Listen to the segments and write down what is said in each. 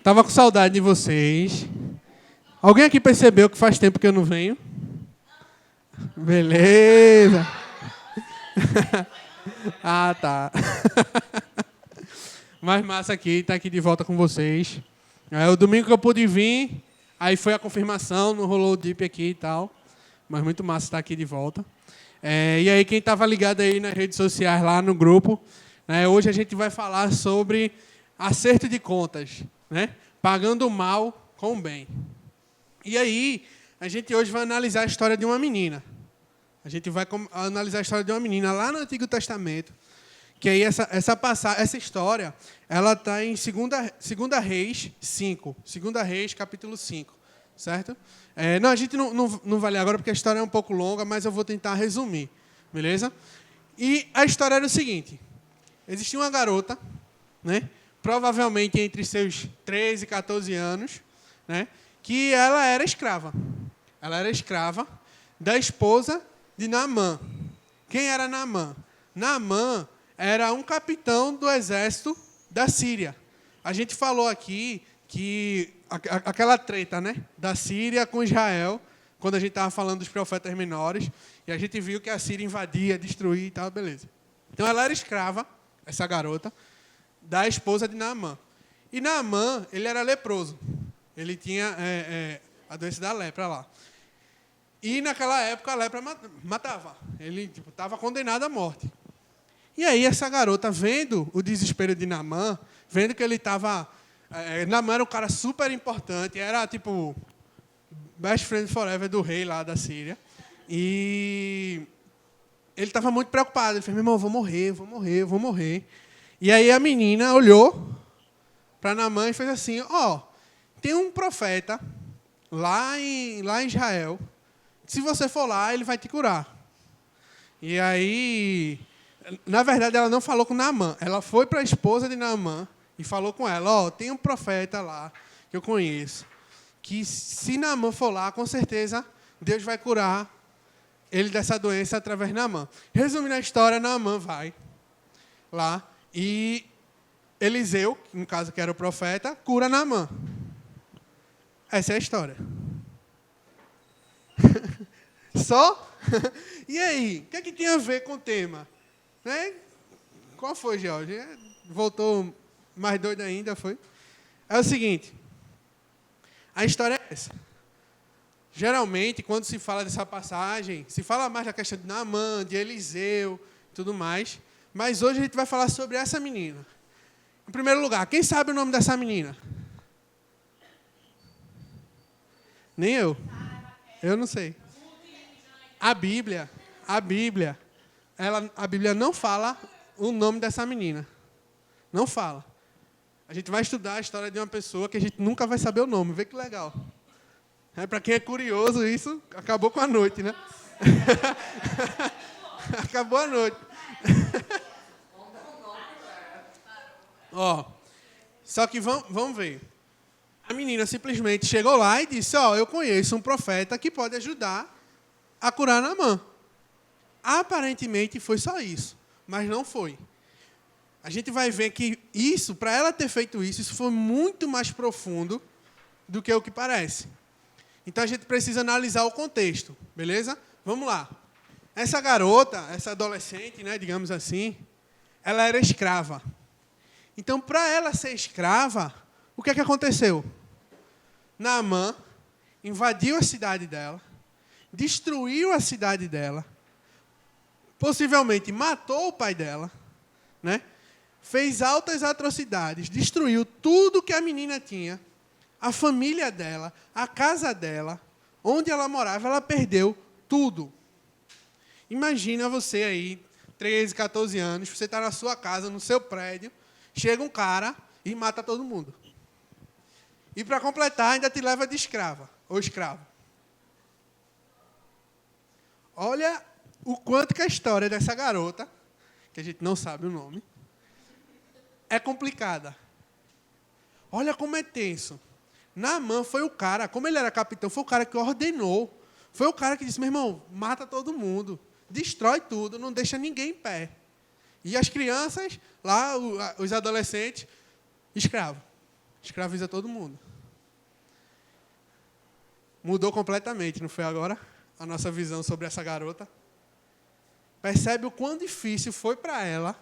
Tava com saudade de vocês. Alguém aqui percebeu que faz tempo que eu não venho? Beleza. Ah, tá. Mas massa aqui, tá aqui de volta com vocês. O domingo que eu pude vir, aí foi a confirmação, não rolou o dip aqui e tal. Mas muito massa estar aqui de volta. E aí, quem estava ligado aí nas redes sociais, lá no grupo, né, hoje a gente vai falar sobre acerto de contas, né? Pagando o mal com o bem. E aí, a gente hoje vai analisar a história de uma menina. A gente vai analisar a história de uma menina lá no Antigo Testamento, que aí essa história, ela está em 2 Reis 5. 2 Reis, capítulo 5. Certo? Não, a gente não vai ler agora, porque a história é um pouco longa, mas eu vou tentar resumir. Beleza? E a história era o seguinte. Existia uma garota, né, provavelmente entre seus 13 e 14 anos, né, que ela era escrava. Ela era escrava da esposa de Naamã. Quem era Naamã? Naamã era um capitão do exército da Síria. A gente falou aqui que aquela treta, né, da Síria com Israel, quando a gente estava falando dos profetas menores, e a gente viu que a Síria invadia, destruía e tal, beleza. Então ela era escrava, essa garota, da esposa de Naamã. E Naamã, ele era leproso. Ele tinha a doença da lepra lá. E naquela época a lepra matava. Ele estava condenado à morte. E aí essa garota, vendo o desespero de Naamã, vendo que ele estava... Naamã era um cara super importante, era tipo best friend forever do rei lá da Síria. E ele estava muito preocupado. Ele fez: meu irmão, eu vou morrer. E aí a menina olhou para Naamã e fez assim: tem um profeta lá em Israel. Se você for lá, ele vai te curar. E aí, na verdade, ela não falou com Naamã. Ela foi para a esposa de Naamã e falou com ela: tem um profeta lá que eu conheço, que se Naamã for lá, com certeza Deus vai curar ele dessa doença através de Naamã. Resumindo a história, Naamã vai lá e Eliseu, no caso que era o profeta, cura Naamã. Essa é a história. Só? E aí? O que é que tem a ver com o tema? Né? Qual foi, George? Voltou mais doido ainda, foi? É o seguinte. A história é essa. Geralmente, quando se fala dessa passagem, se fala mais da questão de Naamã, de Eliseu, tudo mais. Mas hoje a gente vai falar sobre essa menina. Em primeiro lugar, quem sabe o nome dessa menina? Nem eu. Eu não sei. A Bíblia, a Bíblia não fala o nome dessa menina. Não fala. A gente vai estudar a história de uma pessoa que a gente nunca vai saber o nome. Vê que legal. Para quem é curioso, isso acabou com a noite, né? Acabou a noite. Só que vamos ver. A menina simplesmente chegou lá e disse: eu conheço um profeta que pode ajudar a curar Naamã. Aparentemente foi só isso, mas não foi. A gente vai ver que isso, para ela ter feito isso foi muito mais profundo do que o que parece. Então a gente precisa analisar o contexto, beleza? Vamos lá. Essa garota, essa adolescente, né, digamos assim, ela era escrava. Então, para ela ser escrava, o que é que aconteceu? Naamã invadiu a cidade dela, destruiu a cidade dela, possivelmente matou o pai dela, né? Fez altas atrocidades, destruiu tudo que a menina tinha, a família dela, a casa dela, onde ela morava, ela perdeu tudo. Imagina você aí, 13, 14 anos, você está na sua casa, no seu prédio, chega um cara e mata todo mundo. E para completar, ainda te leva de escrava ou escravo. Olha o quanto que a história dessa garota, que a gente não sabe o nome, é complicada. Olha como é tenso. Naamã foi o cara, como ele era capitão, foi o cara que ordenou. Foi o cara que disse: meu irmão, mata todo mundo, destrói tudo, não deixa ninguém em pé. E as crianças, lá, os adolescentes, escravos. escraviza todo mundo. Mudou completamente, não foi agora? A nossa visão sobre essa garota. Percebe o quão difícil foi para ela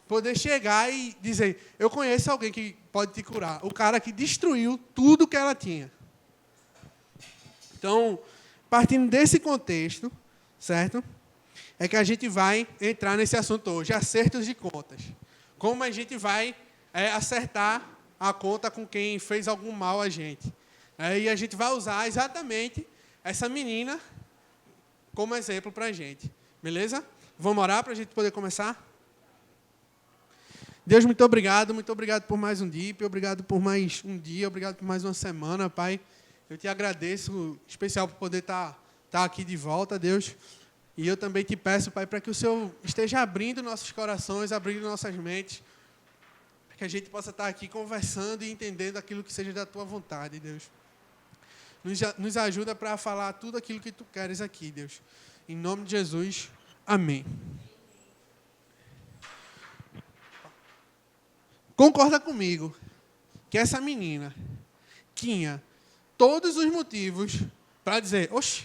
poder chegar e dizer, eu conheço alguém que pode te curar. O cara que destruiu tudo que ela tinha. Então, partindo desse contexto, certo? É que a gente vai entrar nesse assunto hoje, acertos de contas. Como a gente vai acertar a conta com quem fez algum mal a gente. E a gente vai usar exatamente essa menina como exemplo para a gente. Beleza? Vamos orar para a gente poder começar? Deus, muito obrigado por mais um DIP, obrigado por mais um dia, obrigado por mais uma semana, Pai. Eu te agradeço, em especial por poder estar aqui de volta, Deus. E eu também te peço, Pai, para que o Senhor esteja abrindo nossos corações, abrindo nossas mentes, para que a gente possa estar aqui conversando e entendendo aquilo que seja da Tua vontade, Deus. Nos ajuda para falar tudo aquilo que Tu queres aqui, Deus. Em nome de Jesus, amém. Concorda comigo que essa menina tinha todos os motivos para dizer, oxe,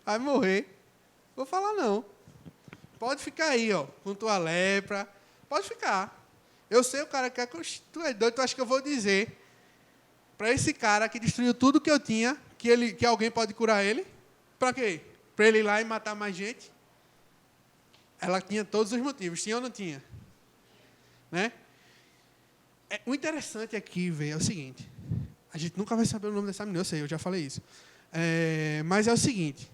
vai morrer. Vou falar não. Pode ficar aí, ó, com tua lepra. Pode ficar. Eu sei o cara que tu é doido, tu acha que eu vou dizer para esse cara que destruiu tudo que eu tinha, que alguém pode curar ele? Para quê? Para ele ir lá e matar mais gente? Ela tinha todos os motivos, tinha ou não tinha? Né? O interessante aqui, velho, é o seguinte. A gente nunca vai saber o nome dessa menina, eu sei, eu já falei isso. Mas é o seguinte.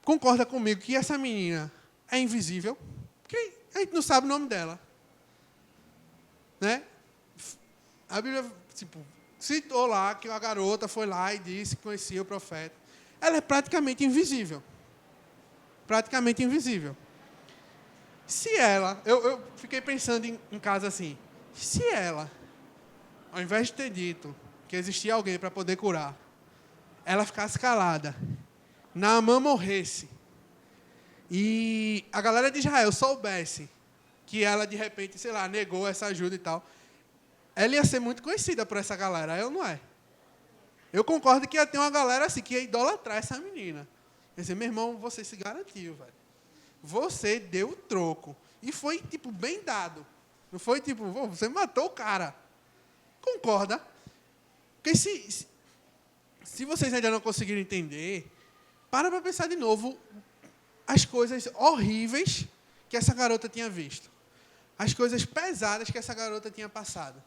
Concorda comigo que essa menina é invisível? Porque a gente não sabe o nome dela. Né? A Bíblia citou lá que a garota foi lá e disse que conhecia o profeta. Ela é praticamente invisível. Praticamente invisível. Se ela... Eu fiquei pensando em casa assim. Se ela, ao invés de ter dito que existia alguém para poder curar, ela ficasse calada, Naamã morresse, e a galera de Israel soubesse que ela, de repente, sei lá, negou essa ajuda e tal, ela ia ser muito conhecida por essa galera, eu não é? Eu concordo que ia ter uma galera assim, que ia idolatrar essa menina. Ia dizer, meu irmão, você se garantiu, velho. Você deu o troco. E foi, bem dado. Não foi você matou o cara. Concorda? Porque se vocês ainda não conseguiram entender, para pensar de novo as coisas horríveis que essa garota tinha visto. As coisas pesadas que essa garota tinha passado.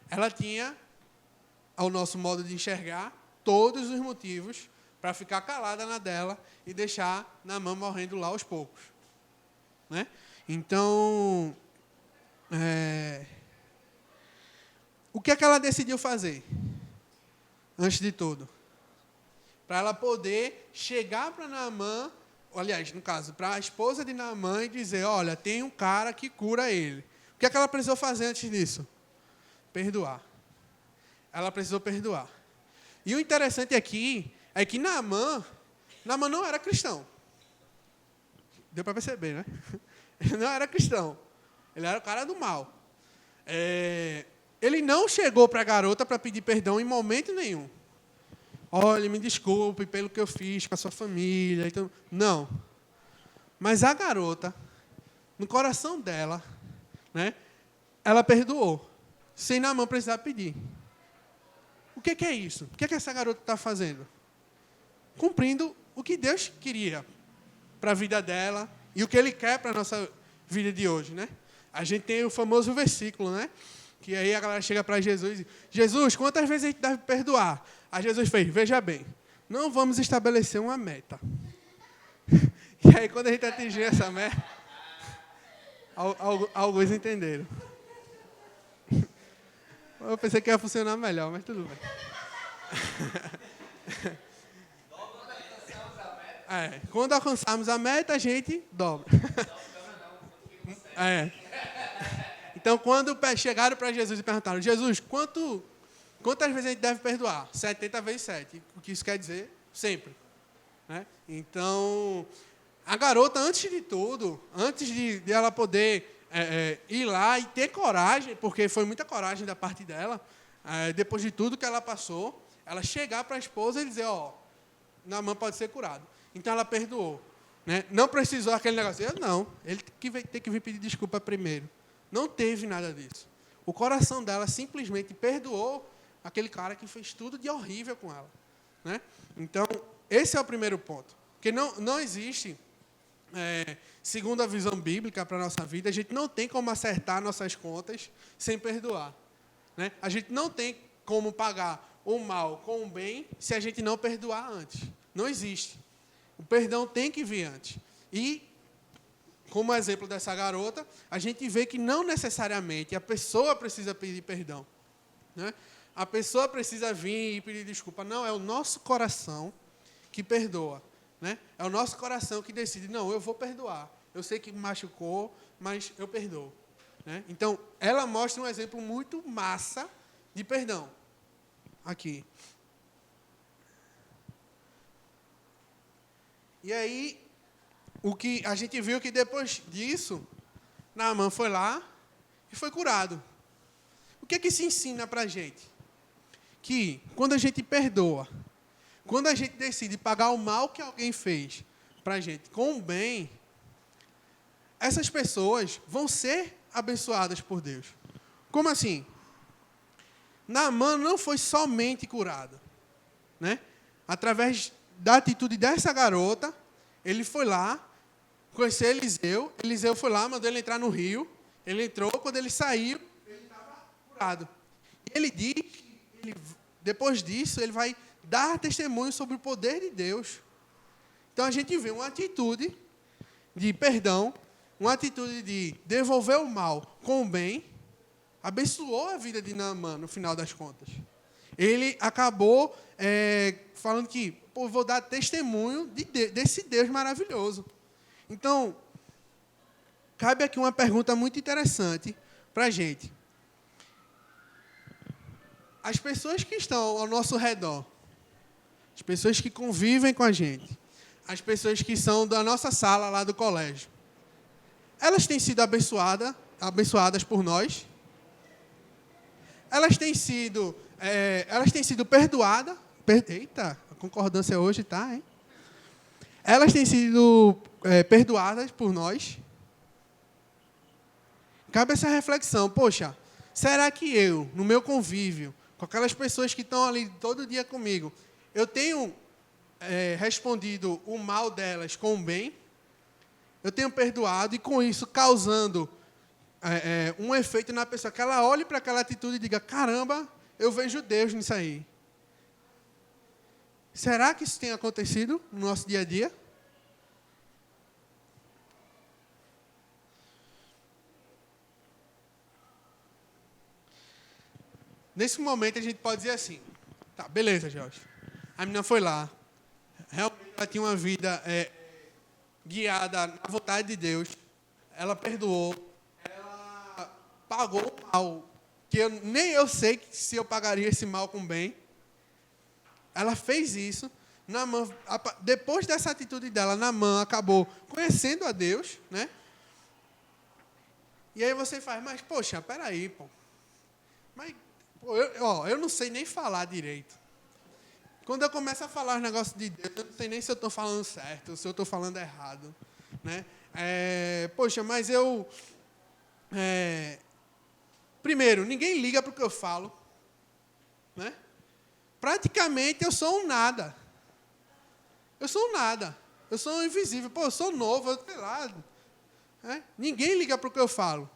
Ela tinha, ao nosso modo de enxergar, todos os motivos para ficar calada na dela e deixar Naamã morrendo lá aos poucos. Né? Então... o que é que ela decidiu fazer? Antes de tudo. Para ela poder chegar para Naamã, aliás, no caso, para a esposa de Naamã e dizer, olha, tem um cara que cura ele. O que é que ela precisou fazer antes disso? Perdoar. Ela precisou perdoar. E o interessante aqui é que Naamã não era cristão. Deu para perceber, né? Ele não era cristão. Ele era o cara do mal. Ele não chegou para a garota para pedir perdão em momento nenhum. Olha, me desculpe pelo que eu fiz com a sua família. Então, não. Mas a garota, no coração dela, né, ela perdoou, sem Naamã precisar pedir. O que é isso? O que essa garota está fazendo? Cumprindo o que Deus queria para a vida dela e o que Ele quer para a nossa vida de hoje, né? A gente tem o famoso versículo, né? Que aí a galera chega para Jesus e diz, Jesus, quantas vezes a gente deve perdoar? Aí Jesus fez, veja bem, não vamos estabelecer uma meta. E aí quando a gente atingir essa meta, alguns entenderam. Eu pensei que ia funcionar melhor, mas tudo bem. Quando alcançarmos a meta, a gente dobra. Então, quando chegaram para Jesus e perguntaram, Jesus, quantas vezes a gente deve perdoar? 70 vezes 7. O que isso quer dizer? Sempre. Né? Então, a garota, antes de tudo, antes de ela poder ir lá e ter coragem, porque foi muita coragem da parte dela, depois de tudo que ela passou, ela chegar para a esposa e dizer, Naamã pode ser curado. Então ela perdoou. Né? Não precisou aquele negócio. Não, ele tem que vir pedir desculpa primeiro. Não teve nada disso. O coração dela simplesmente perdoou aquele cara que fez tudo de horrível com ela. Né? Então, esse é o primeiro ponto. Porque não existe, segundo a visão bíblica para a nossa vida, a gente não tem como acertar nossas contas sem perdoar. Né? A gente não tem como pagar o mal com o bem se a gente não perdoar antes. Não existe. O perdão tem que vir antes. E, como exemplo dessa garota, a gente vê que não necessariamente a pessoa precisa pedir perdão. Né? A pessoa precisa vir e pedir desculpa. Não, é o nosso coração que perdoa. Né? É o nosso coração que decide, não, eu vou perdoar. Eu sei que me machucou, mas eu perdoo. Né? Então, ela mostra um exemplo muito massa de perdão. Aqui. E aí, o que a gente viu que depois disso, Naamã foi lá e foi curado. O que é que isso ensina para a gente? Que quando a gente perdoa, quando a gente decide pagar o mal que alguém fez para a gente com o bem, essas pessoas vão ser abençoadas por Deus. Como assim? Naamã não foi somente curado. Né? Através da atitude dessa garota, ele foi lá, conheceu Eliseu. Eliseu foi lá, mandou ele entrar no rio. Ele entrou, quando ele saiu, ele estava curado. E ele diz que, depois disso, ele vai dar testemunho sobre o poder de Deus. Então, a gente vê uma atitude de perdão, uma atitude de devolver o mal com o bem, abençoou a vida de Naamã, no final das contas. Ele acabou falando que, vou dar testemunho desse Deus maravilhoso. Então, cabe aqui uma pergunta muito interessante para a gente. As pessoas que estão ao nosso redor, as pessoas que convivem com a gente, as pessoas que são da nossa sala lá do colégio, elas têm sido abençoadas por nós? Elas têm sido perdoadas. Eita, a concordância hoje tá, hein? Elas têm sido perdoadas por nós. Cabe essa reflexão. Poxa, será que eu, no meu convívio, com aquelas pessoas que estão ali todo dia comigo, eu tenho respondido o mal delas com o bem? Eu tenho perdoado e, com isso, causando um efeito na pessoa, que ela olhe para aquela atitude e diga, caramba, eu vejo Deus nisso aí. Será que isso tem acontecido no nosso dia a dia? Nesse momento a gente pode dizer assim, tá, beleza, Jorge. A menina foi lá, realmente ela tinha uma vida guiada na vontade de Deus, ela perdoou, ela pagou o mal, que nem eu sei se eu pagaria esse mal com bem. Ela fez isso. Naamã, depois dessa atitude dela, Naamã acabou conhecendo a Deus, né? E aí você faz, mas, poxa, peraí, pô. Mas, eu não sei nem falar direito. Quando eu começo a falar os negócios de Deus, eu não sei nem se eu estou falando certo, se eu estou falando errado. Né? Poxa, mas eu... primeiro, ninguém liga para o que eu falo. Né? Praticamente, eu sou um nada. Eu sou um nada. Eu sou um invisível. Pô, eu sou novo, eu sei lá. Ninguém liga para o que eu falo.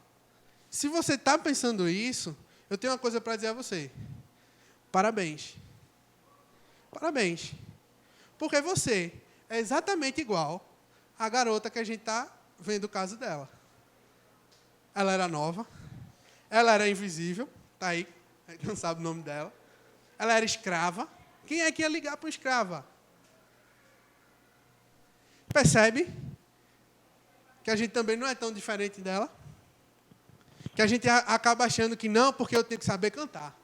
Se você está pensando isso, eu tenho uma coisa para dizer a você. Parabéns. Parabéns. Porque você é exatamente igual à garota que a gente está vendo o caso dela. Ela era nova. Ela era invisível. Está aí. A gente não sabe o nome dela. Ela era escrava. Quem é que ia ligar para uma escrava? Percebe? Que a gente também não é tão diferente dela. Que a gente acaba achando que não, porque eu tenho que saber cantar.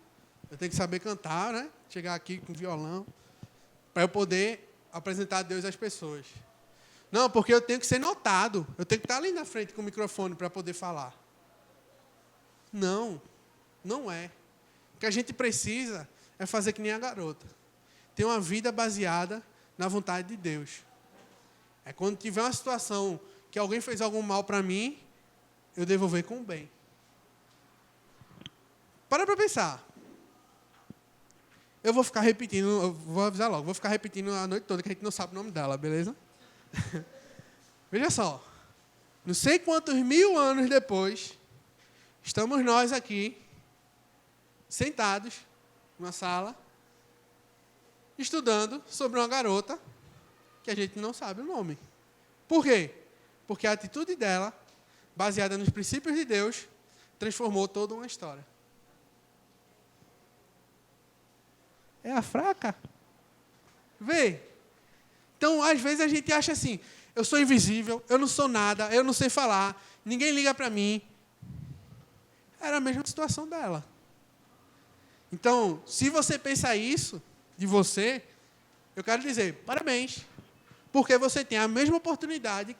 Eu tenho que saber cantar, né? Chegar aqui com violão, para eu poder apresentar a Deus às pessoas. Não, porque eu tenho que ser notado. Eu tenho que estar ali na frente com o microfone para poder falar. Não, não é. O que a gente precisa é fazer que nem a garota. Ter uma vida baseada na vontade de Deus. É quando tiver uma situação que alguém fez algum mal para mim, eu devolver com o bem. Para pensar. Eu vou ficar repetindo, eu vou avisar logo, vou ficar repetindo a noite toda, que a gente não sabe o nome dela, beleza? Veja só. Não sei quantos 1000 anos depois, estamos nós aqui, sentados, numa sala, estudando sobre uma garota que a gente não sabe o nome. Por quê? Porque a atitude dela, baseada nos princípios de Deus, transformou toda uma história. É a fraca? Vê. Então, às vezes a gente acha assim, eu sou invisível, eu não sou nada, eu não sei falar, ninguém liga para mim. Era a mesma situação dela. Então, se você pensa isso de você, eu quero dizer, parabéns. Porque você tem a mesma oportunidade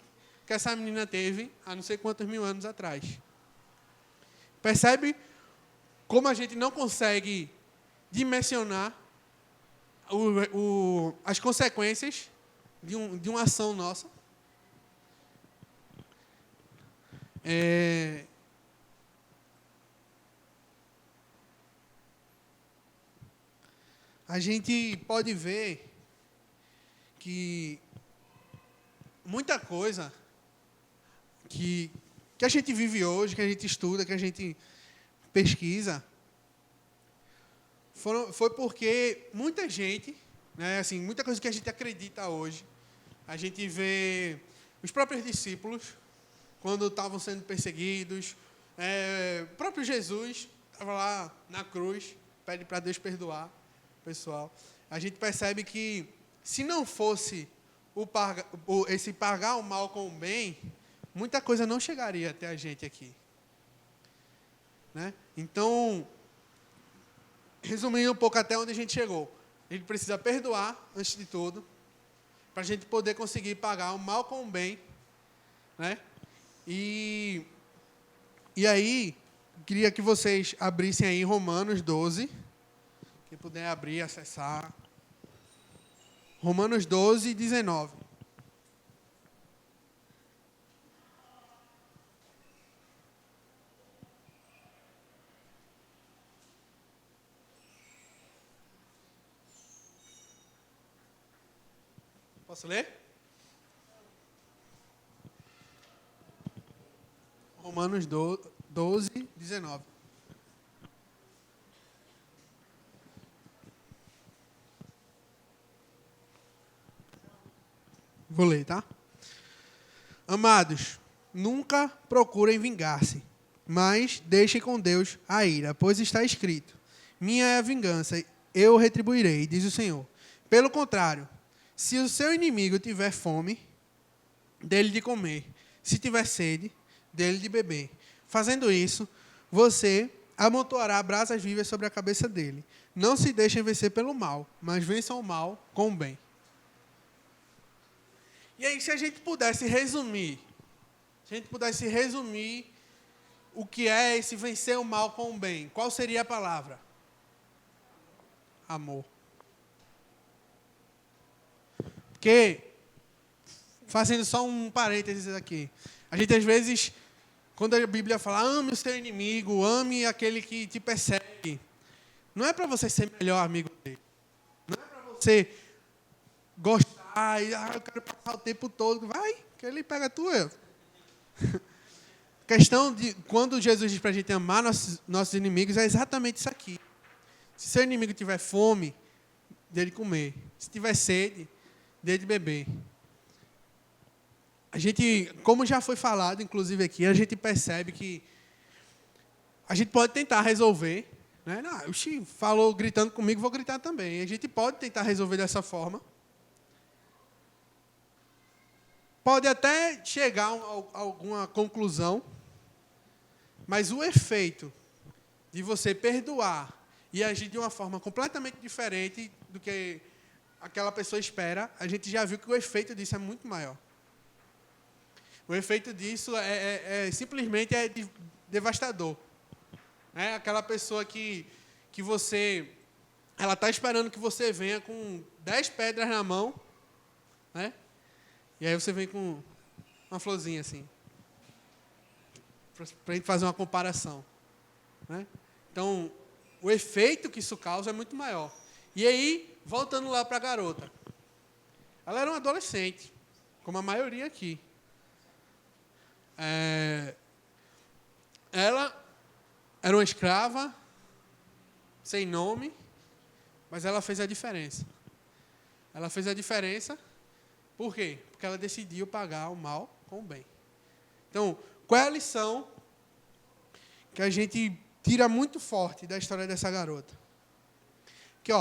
que essa menina teve há não sei quantos 1000 anos atrás. Percebe como a gente não consegue dimensionar as consequências de uma ação nossa? A gente pode ver que muita coisa que a gente vive hoje, que a gente estuda, que a gente pesquisa, foi porque muita gente, né, assim, muita coisa que a gente acredita hoje, a gente vê os próprios discípulos, quando estavam sendo perseguidos, o próprio Jesus estava lá na cruz, pede para Deus perdoar o pessoal. A gente percebe que, se não fosse esse pagar o mal com o bem, muita coisa não chegaria até a gente aqui. Né? Então, resumindo um pouco até onde a gente chegou, a gente precisa perdoar, antes de tudo, para a gente poder conseguir pagar o mal com o bem. Né? E aí, queria que vocês abrissem aí Romanos 12, quem puder abrir, acessar. Romanos 12, 19. Posso ler? Romanos 12, 19. Vou ler, tá? Amados, nunca procurem vingar-se, mas deixem com Deus a ira, pois está escrito: minha é a vingança, eu retribuirei, diz o Senhor. Pelo contrário, se o seu inimigo tiver fome, dele de comer. Se tiver sede, dele de beber. Fazendo isso, você amontoará brasas vivas sobre a cabeça dele. Não se deixem vencer pelo mal, mas vençam o mal com o bem. E aí, se a gente pudesse resumir o que é esse vencer o mal com o bem, qual seria a palavra? Amor. Porque, fazendo só um parênteses aqui, a gente às vezes, quando a Bíblia fala, ame o seu inimigo, ame aquele que te persegue, não é para você ser melhor amigo dele. Não é para você gostar, eu quero passar o tempo todo. Vai, que ele pega tu, eu. A questão de, quando Jesus diz para a gente amar nossos inimigos, é exatamente isso aqui. Se seu inimigo tiver fome, dele comer. Se tiver sede, dele beber. A gente, como já foi falado, inclusive aqui, a gente percebe que a gente pode tentar resolver. Né? Não, o Xi falou gritando comigo, vou gritar também. A gente pode tentar resolver dessa forma. Pode até chegar a alguma conclusão, mas o efeito de você perdoar e agir de uma forma completamente diferente do que aquela pessoa espera, a gente já viu que o efeito disso é muito maior. O efeito disso simplesmente devastador. É aquela pessoa que você... Ela está esperando que você venha com 10 pedras na mão, né? E aí você vem com uma florzinha assim. Para a gente fazer uma comparação. Né? Então, o efeito que isso causa é muito maior. E aí, voltando lá para a garota. Ela era uma adolescente, como a maioria aqui. Ela era uma escrava, sem nome, mas ela fez a diferença. Ela fez a diferença, por quê? Porque ela decidiu pagar o mal com o bem. Então, qual é a lição que a gente tira muito forte da história dessa garota? Que,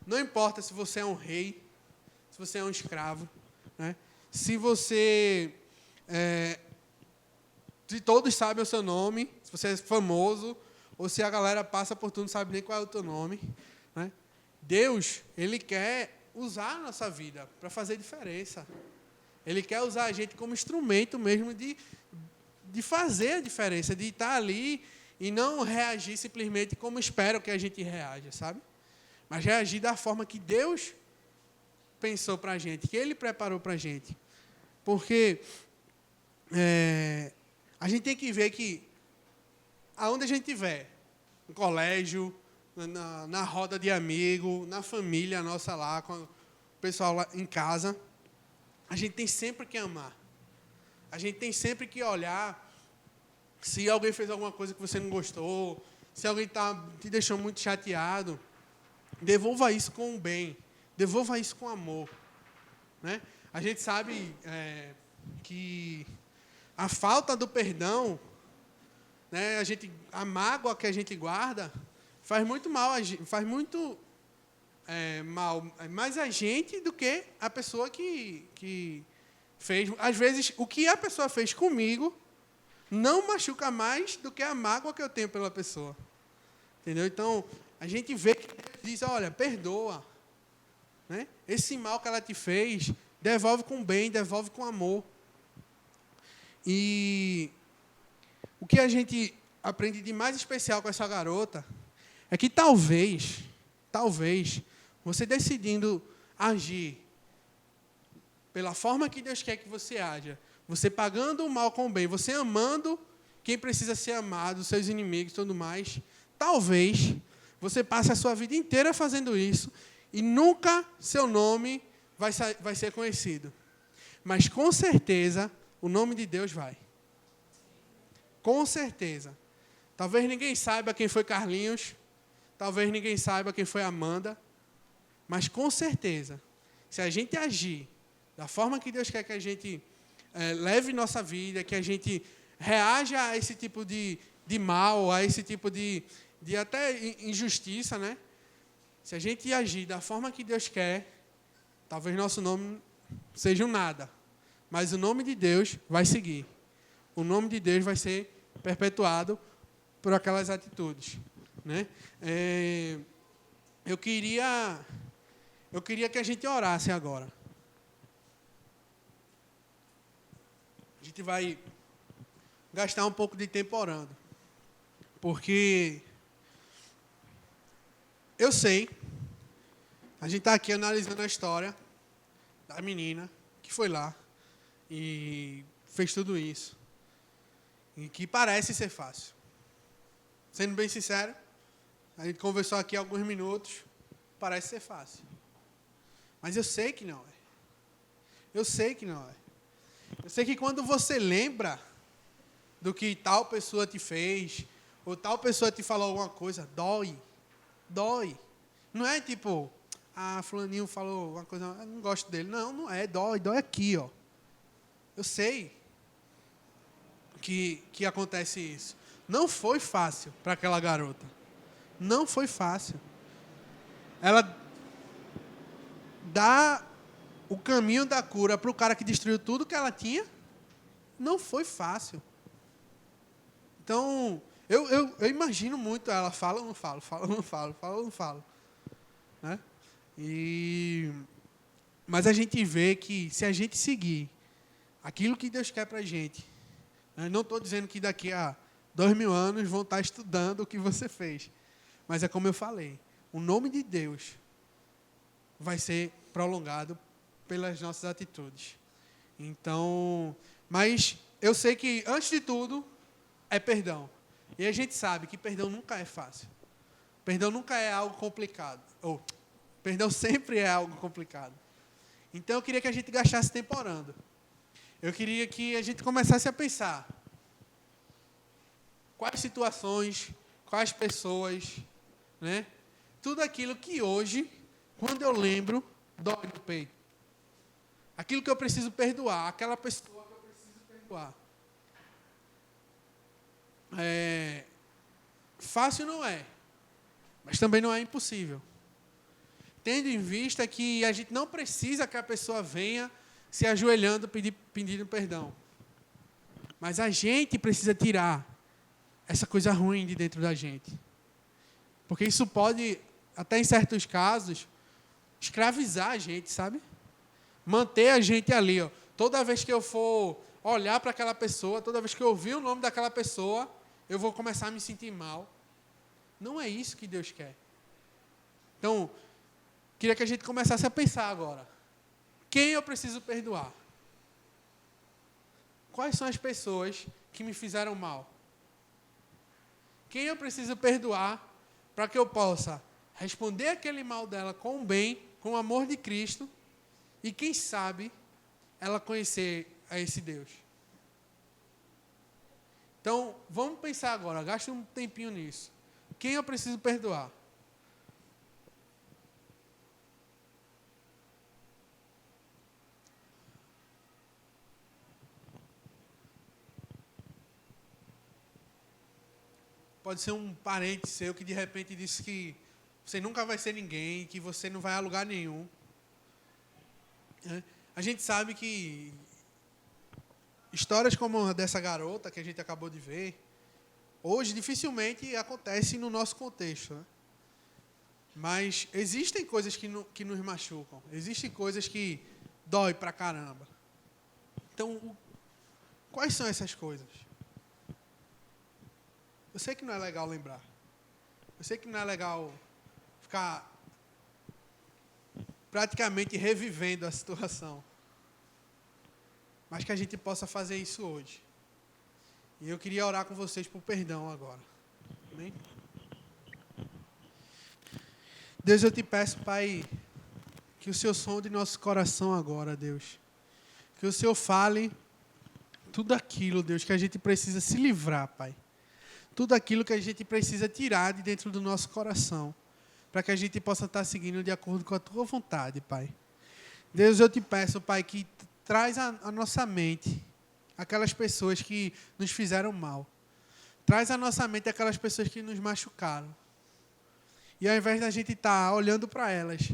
não importa se você é um rei, se você é um escravo, né? Se você... se todos sabem o seu nome, se você é famoso, ou se a galera passa por tu, não sabe nem qual é o teu nome, né? Deus, Ele quer usar a nossa vida para fazer diferença. Ele quer usar a gente como instrumento mesmo de fazer a diferença, de estar ali e não reagir simplesmente como esperam que a gente reaja, sabe? Mas reagir da forma que Deus pensou para a gente, que Ele preparou para a gente. Porque a gente tem que ver que aonde a gente estiver, no colégio, na roda de amigo, na família nossa lá, com o pessoal lá em casa, a gente tem sempre que amar. A gente tem sempre que olhar se alguém fez alguma coisa que você não gostou, se alguém te deixou muito chateado, devolva isso com o bem, devolva isso com amor. Né? A gente sabe que a falta do perdão, né, a mágoa que a gente guarda, faz muito mal, faz muito mal mais a gente do que a pessoa que fez. Às vezes, o que a pessoa fez comigo não machuca mais do que a mágoa que eu tenho pela pessoa. Entendeu? Então, a gente vê que Deus diz, olha, perdoa. Né? Esse mal que ela te fez, devolve com bem, devolve com amor. E o que a gente aprende de mais especial com essa garota é que talvez, você decidindo agir pela forma que Deus quer que você haja, você pagando o mal com o bem, você amando quem precisa ser amado, seus inimigos e tudo mais, talvez você passe a sua vida inteira fazendo isso e nunca seu nome vai ser conhecido. Mas, com certeza, o nome de Deus vai. Com certeza. Talvez ninguém saiba quem foi Carlinhos, talvez ninguém saiba quem foi Amanda, mas, com certeza, se a gente agir da forma que Deus quer que a gente leve nossa vida, que a gente reaja a esse tipo de mal, a esse tipo de até injustiça, né? Se a gente agir da forma que Deus quer, talvez nosso nome seja um nada, mas o nome de Deus vai seguir. O nome de Deus vai ser perpetuado por aquelas atitudes, né? Eu queria que a gente orasse agora. A gente vai gastar um pouco de tempo orando. Porque eu sei, a gente está aqui analisando a história da menina que foi lá e fez tudo isso. E que parece ser fácil. Sendo bem sincero, a gente conversou aqui há alguns minutos, parece ser fácil. Mas eu sei que não é. Eu sei que não é. Eu sei que quando você lembra do que tal pessoa te fez, ou tal pessoa te falou alguma coisa, dói. Dói. Não é tipo, fulaninho falou uma coisa, eu não gosto dele. Não, não é, dói aqui, ó. Eu sei que acontece isso. Não foi fácil para aquela garota. Não foi fácil. Ela dá o caminho da cura para o cara que destruiu tudo que ela tinha. Não foi fácil. Então, eu imagino muito ela, fala ou não falo, fala ou não falo, fala ou não falo. Né? Mas a gente vê que se a gente seguir aquilo que Deus quer para a gente, né? Não estou dizendo que daqui a 2000 anos vão estar estudando o que você fez. Mas é como eu falei, o nome de Deus vai ser prolongado pelas nossas atitudes. Então, mas eu sei que, antes de tudo, é perdão. E a gente sabe que perdão nunca é fácil. Perdão nunca é algo complicado. Perdão sempre é algo complicado. Então, eu queria que a gente gastasse tempo orando. Eu queria que a gente começasse a pensar quais situações, quais pessoas, né? Tudo aquilo que hoje, quando eu lembro, dói no peito. Aquilo que eu preciso perdoar, aquela pessoa que eu preciso perdoar. Fácil não é, mas também não é impossível. Tendo em vista que a gente não precisa que a pessoa venha se ajoelhando pedindo perdão. Mas a gente precisa tirar essa coisa ruim de dentro da gente. Porque isso pode, até em certos casos, escravizar a gente, sabe? Manter a gente ali, ó. Toda vez que eu for olhar para aquela pessoa, toda vez que eu ouvir o nome daquela pessoa, eu vou começar a me sentir mal. Não é isso que Deus quer. Então, queria que a gente começasse a pensar agora. Quem eu preciso perdoar? Quais são as pessoas que me fizeram mal? Quem eu preciso perdoar para que eu possa responder aquele mal dela com o bem, com o amor de Cristo, e quem sabe ela conhecer a esse Deus. Então, vamos pensar agora, gaste um tempinho nisso. Quem eu preciso perdoar? Pode ser um parente seu que de repente disse que você nunca vai ser ninguém, que você não vai a lugar nenhum. A gente sabe que histórias como a dessa garota que a gente acabou de ver, hoje dificilmente acontecem no nosso contexto. Né? Mas existem coisas que nos machucam, existem coisas que dói pra caramba. Então, quais são essas coisas? Eu sei que não é legal lembrar. Eu sei que não é legal ficar praticamente revivendo a situação. Mas que a gente possa fazer isso hoje. E eu queria orar com vocês por perdão agora. Amém? Deus, eu te peço, Pai, que o Senhor sonde nosso coração agora, Deus. Que o Senhor fale tudo aquilo, Deus, que a gente precisa se livrar, Pai. Tudo aquilo que a gente precisa tirar de dentro do nosso coração, para que a gente possa estar seguindo de acordo com a Tua vontade, Pai. Deus, eu te peço, Pai, que traz a nossa mente aquelas pessoas que nos fizeram mal. Traz à nossa mente aquelas pessoas que nos machucaram. E ao invés da gente estar olhando para elas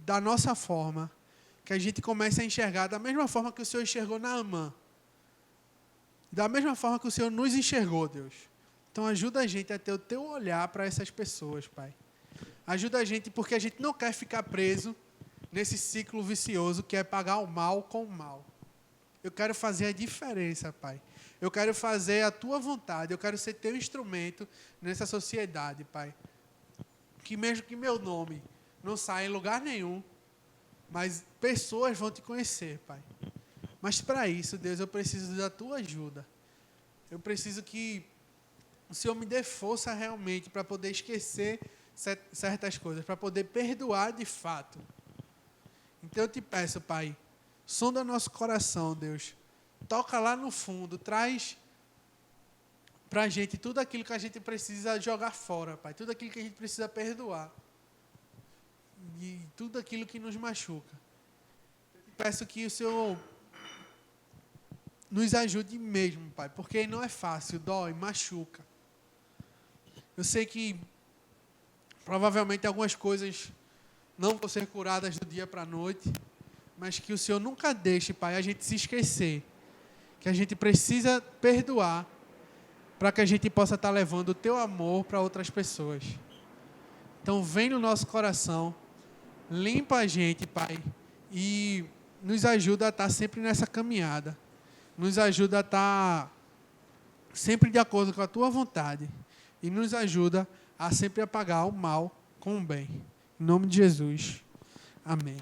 da nossa forma, que a gente comece a enxergar da mesma forma que o Senhor enxergou Naamã. Da mesma forma que o Senhor nos enxergou, Deus. Então ajuda a gente a ter o teu olhar para essas pessoas, Pai. Ajuda a gente porque a gente não quer ficar preso nesse ciclo vicioso que é pagar o mal com o mal. Eu quero fazer a diferença, Pai. Eu quero fazer a tua vontade. Eu quero ser teu instrumento nessa sociedade, Pai. Que mesmo que meu nome não saia em lugar nenhum, mas pessoas vão te conhecer, Pai. Mas para isso, Deus, eu preciso da tua ajuda. Eu preciso que o Senhor me dê força realmente para poder esquecer certas coisas, para poder perdoar de fato. Então eu te peço, Pai, sonda nosso coração, Deus. Toca lá no fundo, traz para a gente tudo aquilo que a gente precisa jogar fora, Pai. Tudo aquilo que a gente precisa perdoar. E tudo aquilo que nos machuca. Eu te peço que o Senhor nos ajude mesmo, Pai, porque não é fácil, dói, machuca. Eu sei que provavelmente algumas coisas não vão ser curadas do dia para a noite, mas que o Senhor nunca deixe, Pai, a gente se esquecer que a gente precisa perdoar para que a gente possa estar levando o teu amor para outras pessoas. Então vem no nosso coração, limpa a gente, Pai, e nos ajuda a estar sempre nessa caminhada. Nos ajuda a estar sempre de acordo com a tua vontade, e nos ajuda a sempre apagar o mal com o bem. Em nome de Jesus. Amém.